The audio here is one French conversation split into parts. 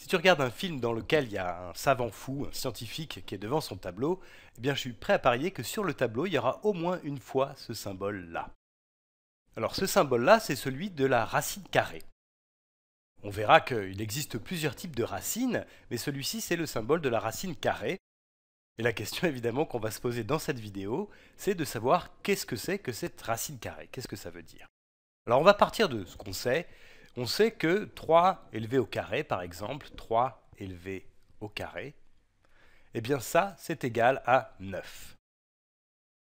Si tu regardes un film dans lequel il y a un savant fou, un scientifique qui est devant son tableau, eh bien je suis prêt à parier que sur le tableau, il y aura au moins une fois ce symbole-là. Alors ce symbole-là, c'est celui de la racine carrée. On verra qu'il existe plusieurs types de racines, mais celui-ci c'est le symbole de la racine carrée. Et la question évidemment qu'on va se poser dans cette vidéo, c'est de savoir qu'est-ce que c'est que cette racine carrée, qu'est-ce que ça veut dire. Alors on va partir de ce qu'on sait. On sait que 3 élevé au carré, par exemple, 3 élevé au carré, eh bien ça, c'est égal à 9.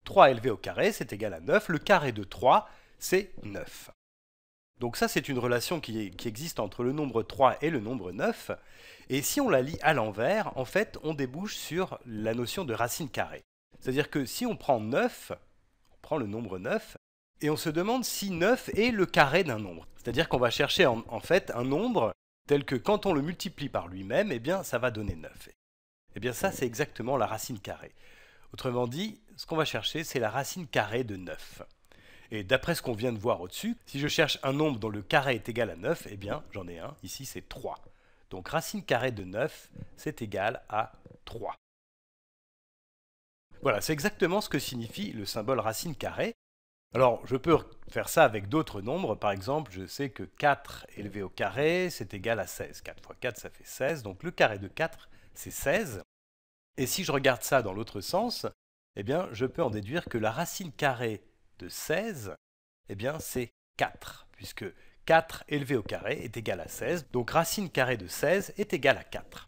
3 élevé au carré, c'est égal à 9. Le carré de 3, c'est 9. Donc ça, c'est une relation qui existe entre le nombre 3 et le nombre 9. Et si on la lit à l'envers, en fait, on débouche sur la notion de racine carrée. C'est-à-dire que si on prend 9, on prend le nombre 9, et on se demande si 9 est le carré d'un nombre. C'est-à-dire qu'on va chercher en fait un nombre tel que quand on le multiplie par lui-même, eh bien ça va donner 9. Eh bien ça, c'est exactement la racine carrée. Autrement dit, ce qu'on va chercher, c'est la racine carrée de 9. Et d'après ce qu'on vient de voir au-dessus, si je cherche un nombre dont le carré est égal à 9, eh bien j'en ai un, ici c'est 3. Donc racine carrée de 9, c'est égal à 3. Voilà, c'est exactement ce que signifie le symbole racine carrée. Alors, je peux faire ça avec d'autres nombres. Par exemple, je sais que 4 élevé au carré, c'est égal à 16. 4 fois 4, ça fait 16. Donc, le carré de 4, c'est 16. Et si je regarde ça dans l'autre sens, eh bien, je peux en déduire que la racine carrée de 16, eh bien, c'est 4, puisque 4 élevé au carré est égal à 16. Donc, racine carrée de 16 est égal à 4.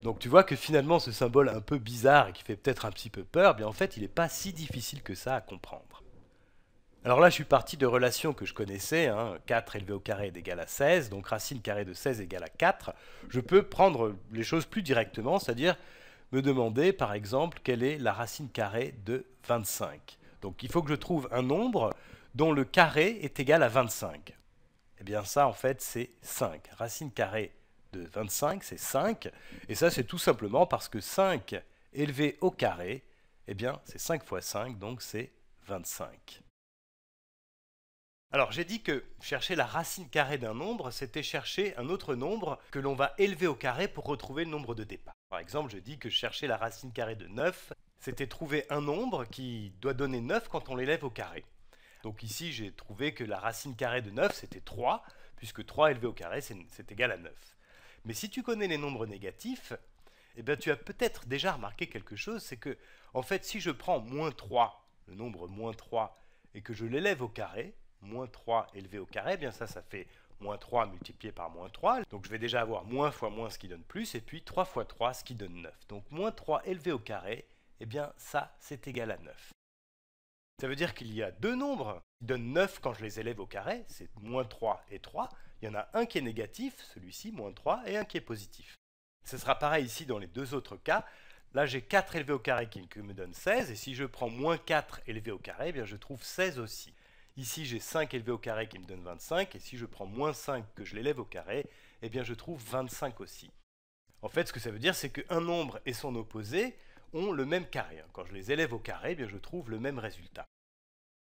Donc, tu vois que finalement, ce symbole un peu bizarre et qui fait peut-être un petit peu peur, eh bien, en fait, il n'est pas si difficile que ça à comprendre. Alors là, je suis parti de relations que je connaissais, 4 élevé au carré est égal à 16, donc racine carrée de 16 égale à 4. Je peux prendre les choses plus directement, c'est-à-dire me demander, par exemple, quelle est la racine carrée de 25. Donc il faut que je trouve un nombre dont le carré est égal à 25. Eh bien ça, en fait, c'est 5. Racine carrée de 25, c'est 5. Et ça, c'est tout simplement parce que 5 élevé au carré, eh bien, c'est 5 fois 5, donc c'est 25. Alors j'ai dit que chercher la racine carrée d'un nombre, c'était chercher un autre nombre que l'on va élever au carré pour retrouver le nombre de départ. Par exemple, je dis que chercher la racine carrée de 9, c'était trouver un nombre qui doit donner 9 quand on l'élève au carré. Donc ici, j'ai trouvé que la racine carrée de 9, c'était 3, puisque 3 élevé au carré, c'est égal à 9. Mais si tu connais les nombres négatifs, eh bien, tu as peut-être déjà remarqué quelque chose, c'est que, en fait, si je prends moins 3, le nombre moins 3, et que je l'élève au carré, moins 3 élevé au carré, eh bien ça fait moins 3 multiplié par moins 3. Donc je vais déjà avoir moins fois moins ce qui donne plus, et puis 3 fois 3 ce qui donne 9. Donc moins 3 élevé au carré, eh bien ça c'est égal à 9. Ça veut dire qu'il y a deux nombres qui donnent 9 quand je les élève au carré, c'est moins 3 et 3. Il y en a un qui est négatif, celui-ci, moins 3, et un qui est positif. Ce sera pareil ici dans les deux autres cas. Là, j'ai 4 élevé au carré qui me donne 16, et si je prends moins 4 élevé au carré, eh bien je trouve 16 aussi. Ici, j'ai 5 élevé au carré qui me donne 25, et si je prends moins 5 que je l'élève au carré, eh bien je trouve 25 aussi. En fait, ce que ça veut dire, c'est qu'un nombre et son opposé ont le même carré. Quand je les élève au carré, eh bien je trouve le même résultat.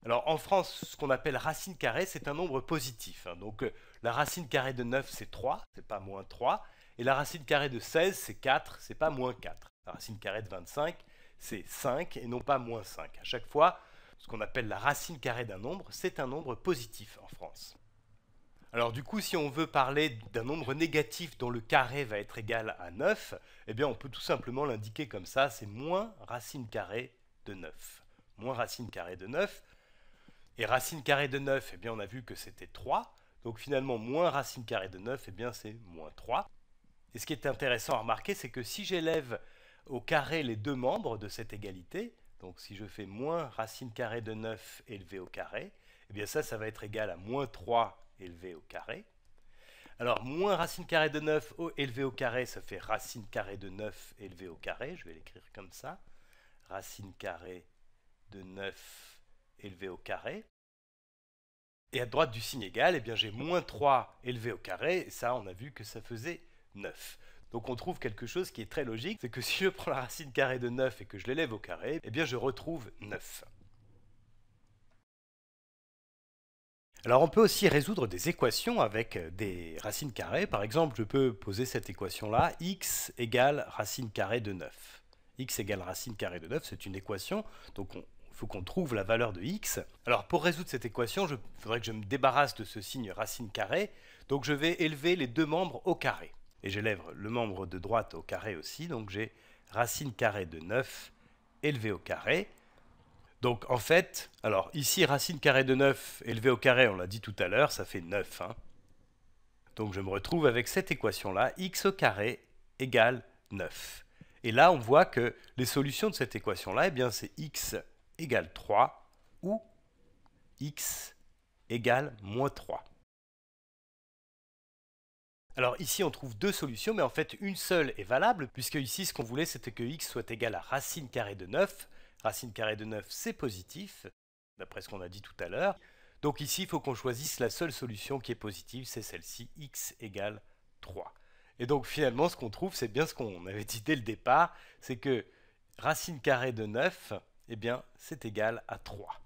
Alors en France, ce qu'on appelle racine carrée, c'est un nombre positif. Donc la racine carrée de 9, c'est 3, c'est pas moins 3. Et la racine carrée de 16, c'est 4, c'est pas moins 4. La racine carrée de 25, c'est 5 et non pas moins 5. À chaque fois, ce qu'on appelle la racine carrée d'un nombre, c'est un nombre positif en France. Alors du coup, si on veut parler d'un nombre négatif dont le carré va être égal à 9, eh bien on peut tout simplement l'indiquer comme ça, c'est moins racine carrée de 9. Moins racine carrée de 9. Et racine carrée de 9, eh bien on a vu que c'était 3. Donc finalement, moins racine carrée de 9, eh bien c'est moins 3. Et ce qui est intéressant à remarquer, c'est que si j'élève au carré les deux membres de cette égalité, donc si je fais moins racine carrée de 9 élevé au carré, eh bien ça va être égal à moins 3 élevé au carré. Alors moins racine carrée de 9 élevé au carré, ça fait racine carrée de 9 élevé au carré. Je vais l'écrire comme ça. Racine carrée de 9 élevé au carré. Et à droite du signe égal, eh bien j'ai moins 3 élevé au carré. Et ça, on a vu que ça faisait 9. Donc on trouve quelque chose qui est très logique, c'est que si je prends la racine carrée de 9 et que je l'élève au carré, eh bien je retrouve 9. Alors on peut aussi résoudre des équations avec des racines carrées. Par exemple, je peux poser cette équation-là, x égale racine carrée de 9. X égale racine carrée de 9, c'est une équation, donc il faut qu'on trouve la valeur de x. Alors pour résoudre cette équation, il faudrait que je me débarrasse de ce signe racine carrée, donc je vais élever les deux membres au carré. Et j'élève le membre de droite au carré aussi, donc j'ai racine carrée de 9 élevé au carré. Donc en fait, alors ici racine carrée de 9 élevé au carré, on l'a dit tout à l'heure, ça fait 9. Donc je me retrouve avec cette équation-là, x au carré égale 9. Et là, on voit que les solutions de cette équation-là, eh bien c'est x égale 3 ou x égale moins 3. Alors ici, on trouve deux solutions, mais en fait, une seule est valable, puisque ici, ce qu'on voulait, c'était que x soit égal à racine carrée de 9. Racine carrée de 9, c'est positif, d'après ce qu'on a dit tout à l'heure. Donc ici, il faut qu'on choisisse la seule solution qui est positive, c'est celle-ci, x égale 3. Et donc finalement, ce qu'on trouve, c'est bien ce qu'on avait dit dès le départ, c'est que racine carrée de 9, eh bien, c'est égal à 3.